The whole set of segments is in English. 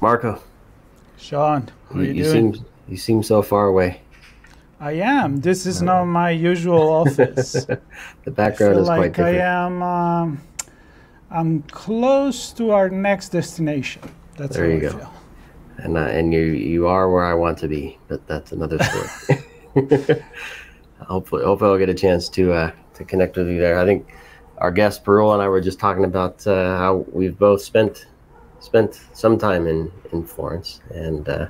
Marco, Sean, how are you, you you doing? seem you seem so far away. I am. This is not Uh, my usual office. the I background feel is quite like I different. am. I'm close to our next destination. That's There how you I go. feel. And you are where I want to be, but that's another story. Hopefully I'll get a chance to connect with you there. I think our guest Parul and I were just talking about how we've both spent some time in Florence, and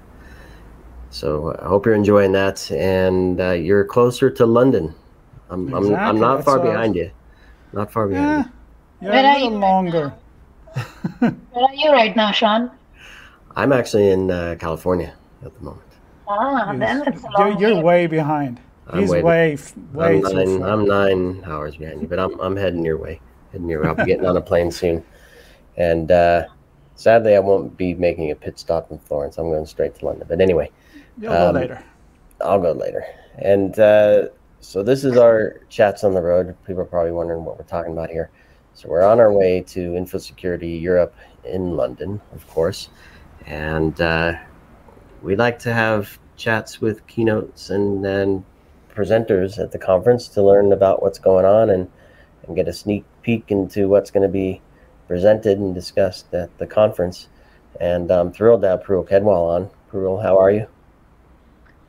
so I hope you're enjoying that. And you're closer to London. I'm Exactly. not That's far what I was. behind you. Not far behind Yeah, you. you're a Where are little you right longer. now? Where are you right now, Sean? I'm actually in California at the moment. Ah, He's, then it's a you're long you're way way away. behind. I'm He's way way too far. I'm 9 hours behind you, but I'm heading your way. Heading your way. I'll be getting on a plane soon, and sadly I won't be making a pit stop in Florence. I'm going straight to London. But anyway, You'll go um, later. I'll go later. And so this is our chats on the road. People are probably wondering what we're talking about here. So we're on our way to Infosecurity Europe in London, of course, and we like to have chats with keynotes and presenters at the conference to learn about what's going on and get a sneak peek into what's going to be presented and discussed at the conference. And I'm thrilled to have Parul Khedwal on. Parul, how are you?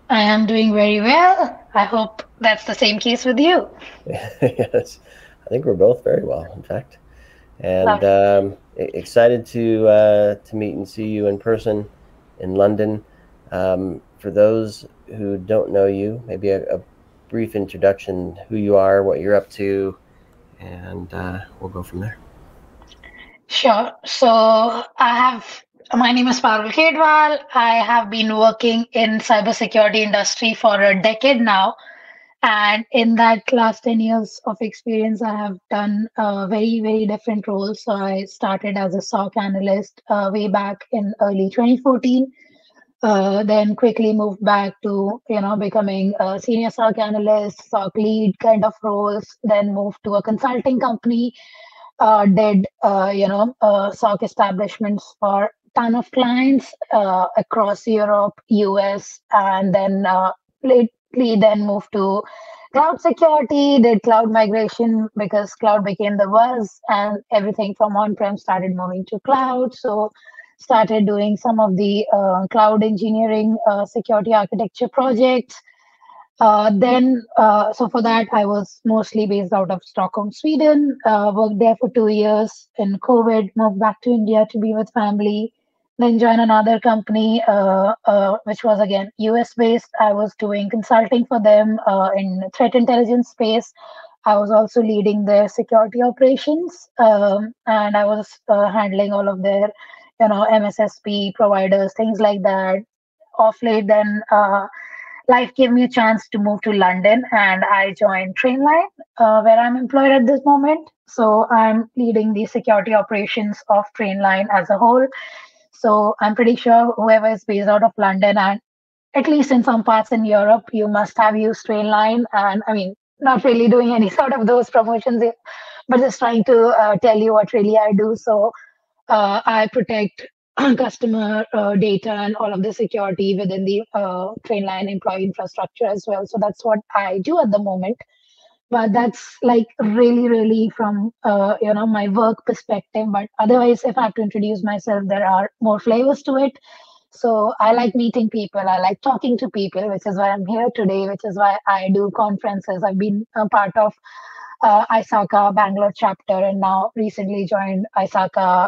I am doing very well. I hope that's the same case with you. Yes, I think we're both very well, in fact. And Lovely. excited to meet and see you in person in London. For those who don't know you, maybe a brief introduction, who you are, what you're up to, and we'll go from there. Sure. My name is Parul Khedwal. I have been working in cybersecurity industry for a decade now. And in that last 10 years of experience, I have done very, very different roles. So I started as a SOC analyst way back in early 2014. Then quickly moved back to, becoming a senior SOC analyst, SOC lead kind of roles. Then moved to a consulting company, did, SOC establishments for ton of clients across Europe, US, and then lately then moved to cloud security, did cloud migration because cloud became the buzz and everything from on-prem started moving to cloud. So started doing some of the cloud engineering security architecture projects. So for that, I was mostly based out of Stockholm, Sweden. Worked there for 2 years. In COVID, moved back to India to be with family. Then joined another company, which was again US based. I was doing consulting for them in threat intelligence space. I was also leading their security operations, and I was handling all of their, MSSP providers, things like that. Off late, then. Life gave me a chance to move to London and I joined Trainline, where I'm employed at this moment. So I'm leading the security operations of Trainline as a whole. So I'm pretty sure whoever is based out of London and at least in some parts in Europe, you must have used Trainline. And I mean, not really doing any sort of those promotions, but just trying to tell you what really I do. So I protect customer data and all of the security within the Trainline employee infrastructure as well. So that's what I do at the moment. But that's like really, really from my work perspective. But otherwise, if I have to introduce myself, there are more flavors to it. So I like meeting people. I like talking to people, which is why I'm here today. Which is why I do conferences. I've been a part of ISACA Bangalore chapter, and now recently joined ISACA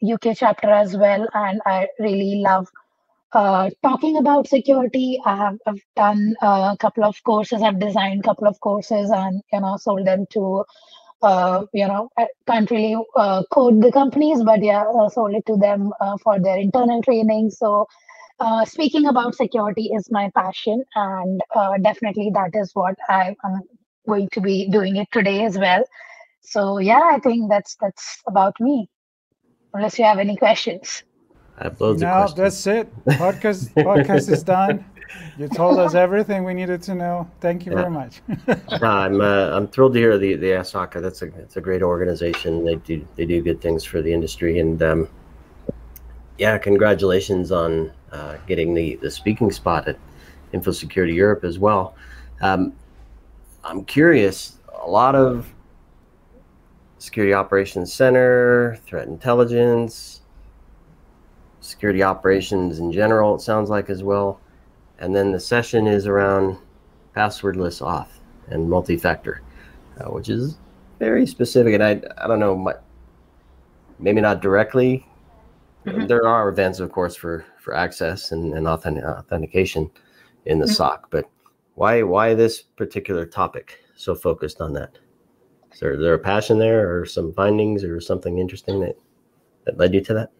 UK chapter as well. And I really love talking about security. I've done a couple of courses. I've designed a couple of courses, and sold them to. I can't really code the companies, but yeah, sold it to them for their internal training. So speaking about security is my passion, and definitely that is what I'm going to be doing it today as well. So yeah, I think that's about me. Unless you have any questions. I have loads of No, questions. that's it. Podcast is done. You told us everything we needed to know. Thank you Yeah, very much. no, I'm thrilled to hear the Asaka. That's a great organization. They do good things for the industry, and Yeah, congratulations on getting the speaking spot at Infosecurity Europe as well. I'm curious, a lot of Security Operations Center, threat intelligence, security operations in general, it sounds like as well. And then the session is around passwordless auth and multi-factor, which is very specific. And I don't know, maybe not directly. There are events, of course, for access and authentication in the SOC, but why this particular topic so focused on that? Is there a passion there, or some findings, or something interesting that led you to that?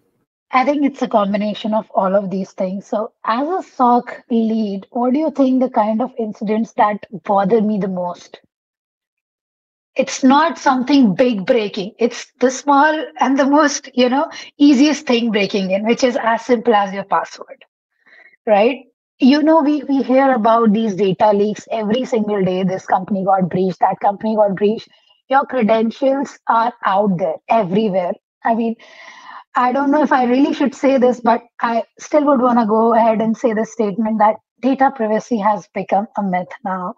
I think it's a combination of all of these things. So, as a SOC lead, what do you think the kind of incidents that bother me the most? It's not something big breaking. It's the small and the most, easiest thing breaking in, which is as simple as your password, right? We hear about these data leaks every single day. This company got breached, that company got breached. Your credentials are out there everywhere. I mean, I don't know if I really should say this, but I still would want to go ahead and say the statement that data privacy has become a myth now.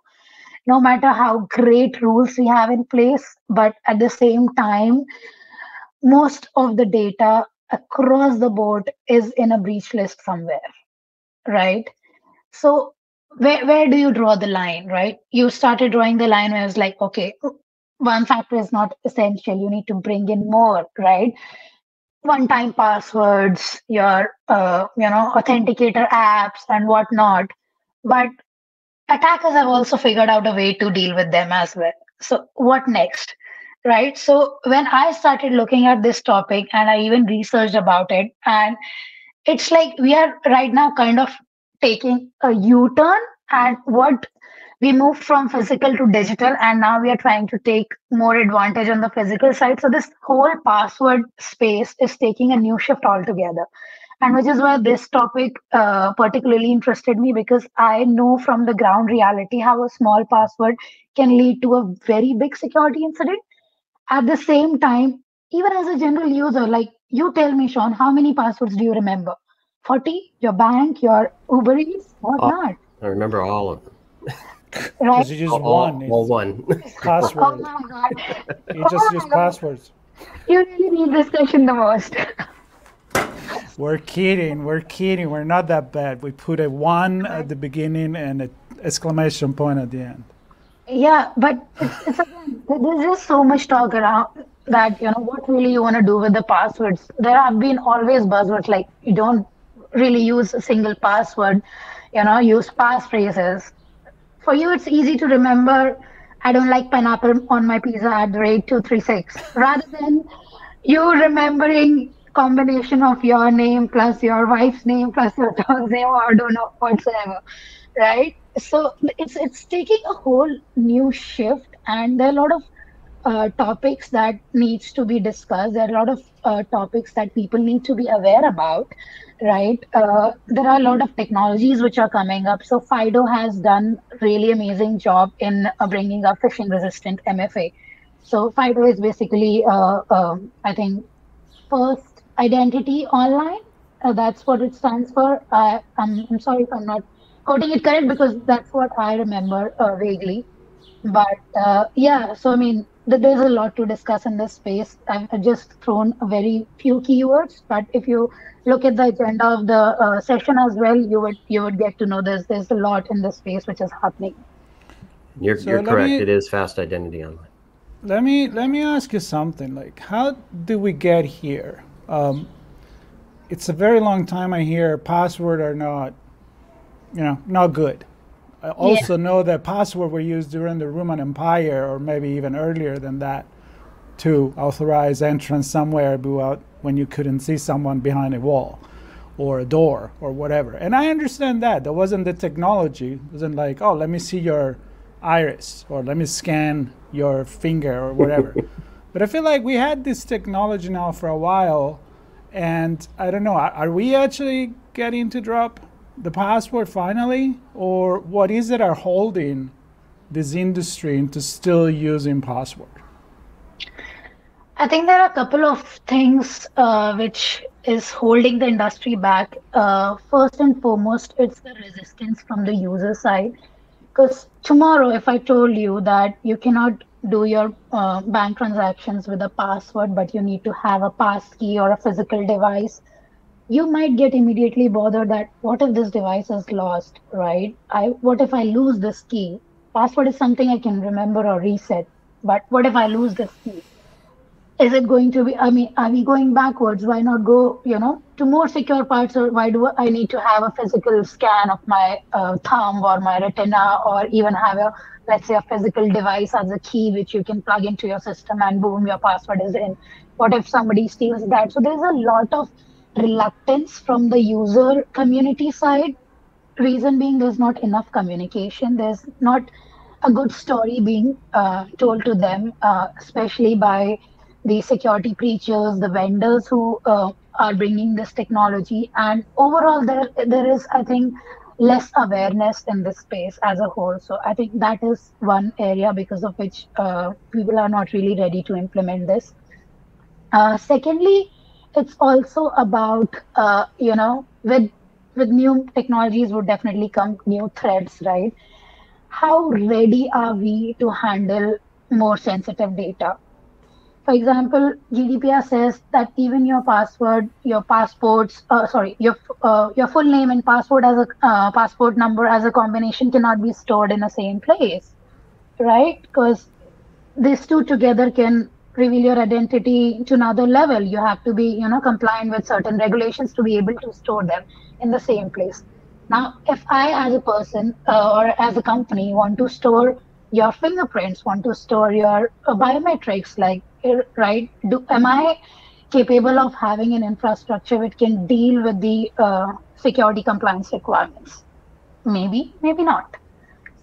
No matter how great rules we have in place, but at the same time, most of the data across the board is in a breach list somewhere, right? So where do you draw the line, right? You started drawing the line where it's like, okay, one factor is not essential. You need to bring in more, right? One-time passwords, your authenticator apps and whatnot. But attackers have also figured out a way to deal with them as well. So what next? Right. So when I started looking at this topic and I even researched about it, and it's like we are right now kind of taking a U-turn, and what we moved from physical to digital, and now we are trying to take more advantage on the physical side. So this whole password space is taking a new shift altogether, and which is why this topic particularly interested me, because I know from the ground reality how a small password can lead to a very big security incident. At the same time, even as a general user, like you tell me, Sean, how many passwords do you remember? 40? Your bank, your Uber Eats, whatnot. I remember all of them. Right? Because you use one. All one. Password. Oh my God. You just Oh use my God. passwords. You really need this question the most. We're kidding. We're kidding. We're not that bad. We put a 1 at the beginning and an exclamation point at the end. Yeah, but it's again, there's just so much talk around that, what really you want to do with the passwords. There have been always buzzwords like you don't really use a single password, use passphrases. For you, it's easy to remember, I don't like pineapple on my pizza at the rate 236, rather than you remembering combination of your name plus your wife's name plus your dog's name, or I don't know whatsoever, right? So it's taking a whole new shift, and there are a lot of topics that needs to be discussed. There are a lot of topics that people need to be aware about, right? There are a lot of technologies which are coming up. So Fido has done really amazing job in bringing up phishing resistant MFA. So Fido is basically, I think, first identity online. That's what it stands for. I'm sorry if I'm not quoting it correct, because that's what I remember vaguely. But yeah, so I mean, there's a lot to discuss in this space. I've just thrown a very few keywords, but if you look at the agenda of the session as well, you would get to know there's a lot in this space which is happening. You're correct. It is fast identity online. Let me ask you something. Like, how did we get here? It's a very long time I hear password are not, not good. I also know that password were used during the Roman Empire, or maybe even earlier than that, to authorize entrance somewhere when you couldn't see someone behind a wall or a door or whatever. And I understand that. That wasn't the technology. It wasn't like, oh, let me see your iris, or let me scan your finger, or whatever. But I feel like we had this technology now for a while, and I don't know, are we actually getting to drop the password finally, or what is it are holding this industry into still using password? I think there are a couple of things which is holding the industry back, first and foremost, it's the resistance from the user side. Because tomorrow, if I told you that you cannot do your bank transactions with a password, but you need to have a pass key or a physical device, you might get immediately bothered that what if this device is lost, right? What if I lose this key? Password is something I can remember or reset, but what if I lose this key? Is it going to be, I mean, are we going backwards? Why not go, to more secure parts? Or why do I need to have a physical scan of my thumb or my retina, or even have a, let's say, a physical device as a key which you can plug into your system and boom, your password is in? What if somebody steals that? So there's a lot of reluctance from the user community side. Reason being, there's not enough communication. There's not a good story being told to them, especially by the security preachers, the vendors who are bringing this technology. And overall, there is, I think, less awareness in this space as a whole. So I think that is one area because of which people are not really ready to implement this. Secondly, it's also about with new technologies would definitely come new threats, right? How ready are we to handle more sensitive data? For example, GDPR says that even your password, your passports, your full name and password as a passport number as a combination cannot be stored in the same place, right? Because these two together can reveal your identity to another level. You have to be, compliant with certain regulations to be able to store them in the same place. Now, if I, as a person or as a company, want to store your fingerprints, want to store your biometrics, like, right? Am I capable of having an infrastructure which can deal with the security compliance requirements? Maybe, maybe not.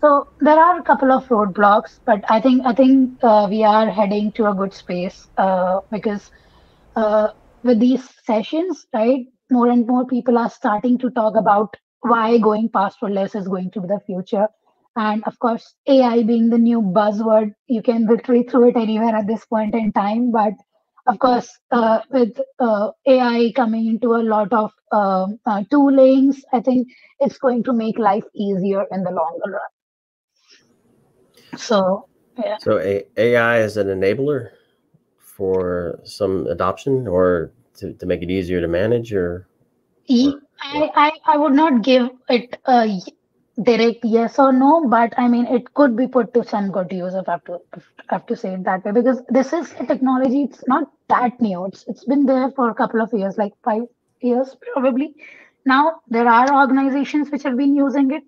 So there are a couple of roadblocks, but I think we are heading to a good space because with these sessions, right, more and more people are starting to talk about why going passwordless is going to be the future. And of course, AI being the new buzzword, you can literally throw it anywhere at this point in time. But of course, with AI coming into a lot of toolings, I think it's going to make life easier in the longer run. So, yeah. So AI is an enabler for some adoption, or to make it easier to manage, or I would not give it a direct yes or no, but I mean it could be put to some good use if I have to say it that way, because this is a technology. It's not that new. It's been there for a couple of years, like 5 years probably. Now there are organizations which have been using it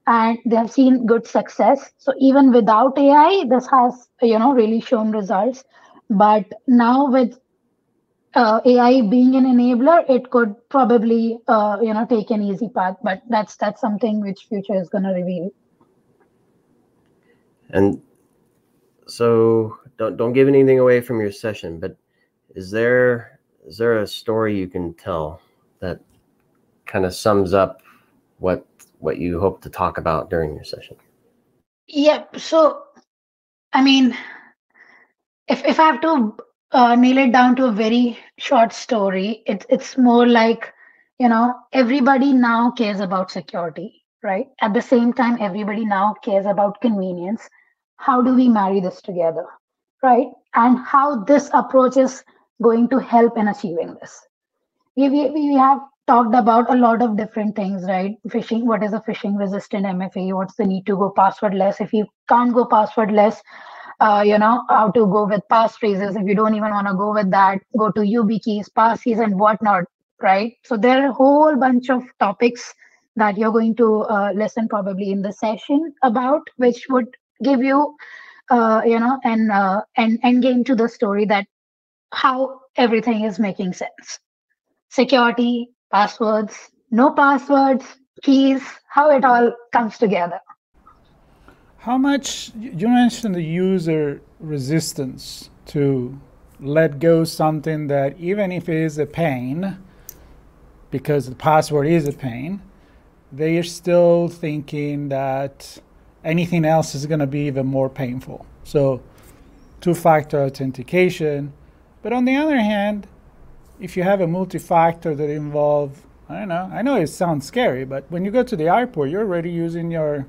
and they have seen good success. So even without AI, this has really shown results. But now with AI being an enabler, it could probably take an easy path. But that's something which future is going to reveal. and so don't give anything away from your session, but is there a story you can tell that kind of sums up what you hope to talk about during your session? Yep. So, I mean, if I have to nail it down to a very short story, it's more like, everybody now cares about security, right? At the same time, everybody now cares about convenience. How do we marry this together, right? And how this approach is going to help in achieving this. We have talked about a lot of different things, right? Phishing, what is a phishing resistant MFA? What's the need to go passwordless? If you can't go passwordless, how to go with passphrases. If you don't even want to go with that, go to YubiKeys, passkeys, and whatnot, right? So there are a whole bunch of topics that you're going to listen probably in the session about, which would give you, an end game to the story that how everything is making sense. Security, passwords, no passwords, keys, how it all comes together. How much, you mentioned the user resistance to let go something that even if it is a pain, because the password is a pain, they are still thinking that anything else is going to be even more painful. So two-factor authentication. But on the other hand, if you have a multi-factor that involve, I don't know, I know it sounds scary, but when you go to the airport, you're already using your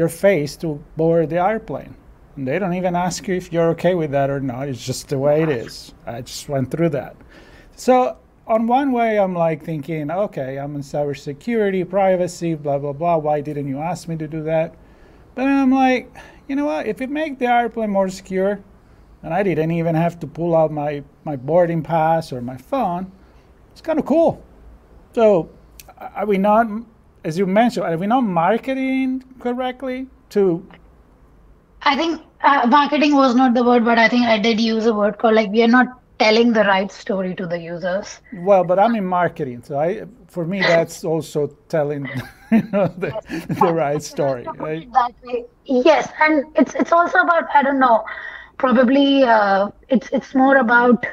face to board the airplane. And they don't even ask you if you're okay with that or not. It's just the way it is. I just went through that. So on one way, I'm like thinking, okay, I'm in cybersecurity, privacy, blah, blah, blah. Why didn't you ask me to do that? But then I'm like, you know what? If it makes the airplane more secure, and I didn't even have to pull out my boarding pass or my phone, it's kind of cool. So are we not, as you mentioned, are we not marketing correctly to? I think marketing was not the word, but I think I did use a word called like we are not telling the right story to the users. Well, but I'm in marketing, so for me that's also telling the right story, right? That way. Yes, and it's also about, I don't know, probably it's more about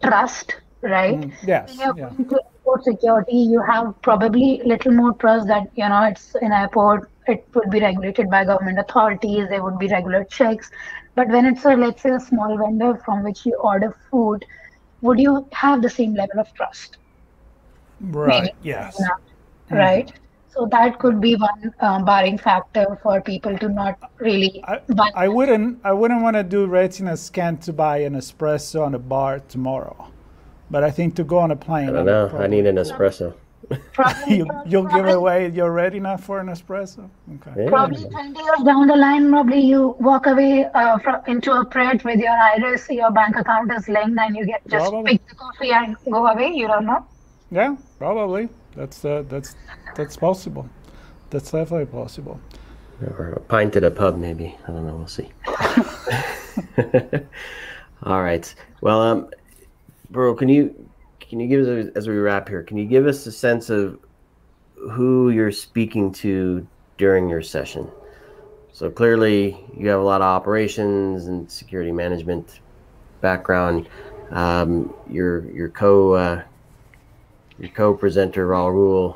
trust, right? When Yes, you're yeah. going to airport security, you have probably little more trust that it's an airport. It would be regulated by government authorities. There would be regular checks. But when it's let's say a small vendor from which you order food, would you have the same level of trust? Maybe Right, yes. not, right? So that could be one barring factor for people to not really I, buy. I wouldn't want to do retina scan to buy an espresso on a bar tomorrow, but I think to go on a I plane, don't I'm know. I need probably an cool. espresso. Probably, You'll give probably, away your retina for an espresso? Okay. Yeah. probably 20 years down the line, probably you walk away into a Pret with your iris, your bank account is linked, and you get just Probably. pick the coffee and go away. You don't know. Yeah, probably. That's possible. That's definitely possible. Or a pint at a pub, maybe. I don't know. We'll see. All right. Well, Parul, can you give us, as we wrap here, can you give us a sense of who you're speaking to during your session? So clearly, you have a lot of operations and security management background. Your co-presenter Raul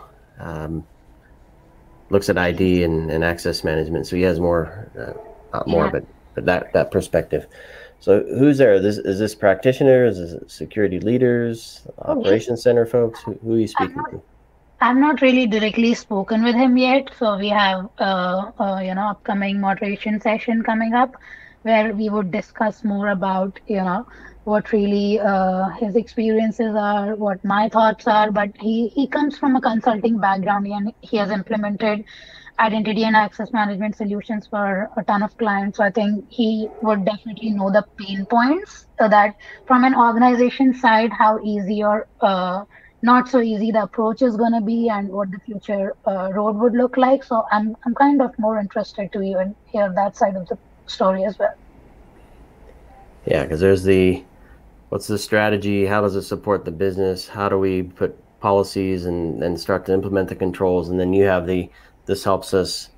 looks at ID and access management, so he has more, not more, Yeah. but that perspective. So who's there? Is this practitioners? Is it security leaders, So we operations center folks? Who are you I'm speaking not to? I'm not really directly spoken with him yet, so we have upcoming moderation session coming up where we would discuss more about what really his experiences are, what my thoughts are. But he comes from a consulting background and he has implemented identity and access management solutions for a ton of clients. So I think he would definitely know the pain points so that from an organization side, how easy or not so easy the approach is going to be and what the future road would look like. So I'm kind of more interested to even hear that side of the story as well. Yeah, because there's what's the strategy? How does it support the business? How do we put policies and start to implement the controls? And then you have this helps us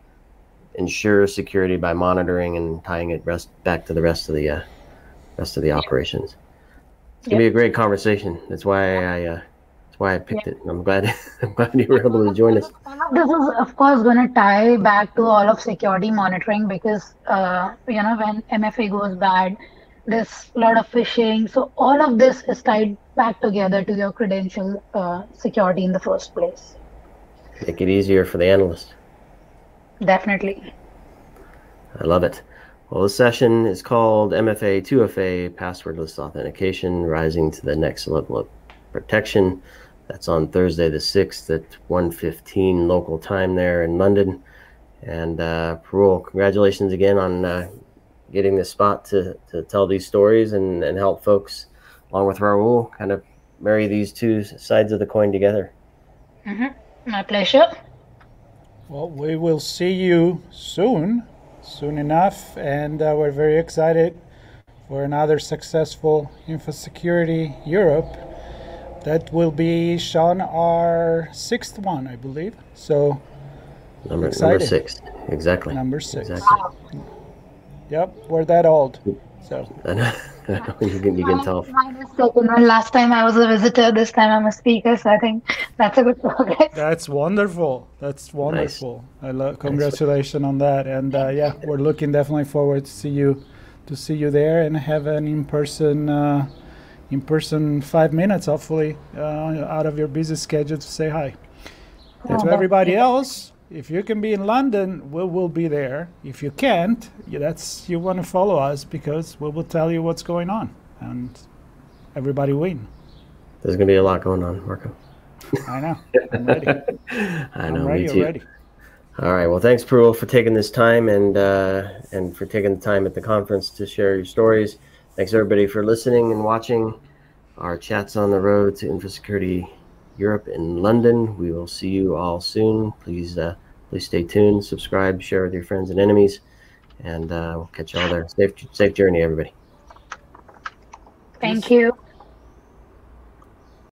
ensure security by monitoring and tying it back to the rest of the operations. It's gonna be a great conversation. That's why I picked it. I'm glad you were able to join us. This is, of course, going to tie back to all of security monitoring because, when MFA goes bad, there's a lot of phishing. So all of this is tied back together to your credential security in the first place. Make it easier for the analyst. Definitely. I love it. Well, this session is called MFA 2FA, Passwordless Authentication, Rising to the Next Level of Protection. That's on Thursday the 6th at 1:15 local time there in London. And Parul, congratulations again on getting this spot to tell these stories and help folks, along with Raul, kind of marry these two sides of the coin together. My pleasure. Well, we will see you soon enough, and we're very excited for another successful Infosecurity Europe. That will be, Sean, our 6th one, I believe. So Number 6, exactly. Number 6. Exactly. Wow. Yep, we're that old. So I know you can tell. Mine is second one. Last time I was a visitor, this time I'm a speaker, so I think that's a good progress. that's wonderful. That's wonderful. Congratulations on that. And yeah, we're looking definitely forward to see you there and have an in-person in person 5 minutes, hopefully, out of your busy schedule to say hi. And to everybody else, if you can be in London, we'll be there. If you can't, you want to follow us, because we will tell you what's going on, and everybody win. There's going to be a lot going on, Marco. I know. I'm ready. I know, I'm ready. me too. You're ready. All right. Well, thanks, Parul, for taking this time and for taking the time at the conference to share your stories. Thanks, everybody, for listening and watching our chats on the road to Infosecurity Europe in London. We will see you all soon. Please stay tuned, subscribe, share with your friends and enemies, and we'll catch you all there. Safe journey, everybody. Thank you.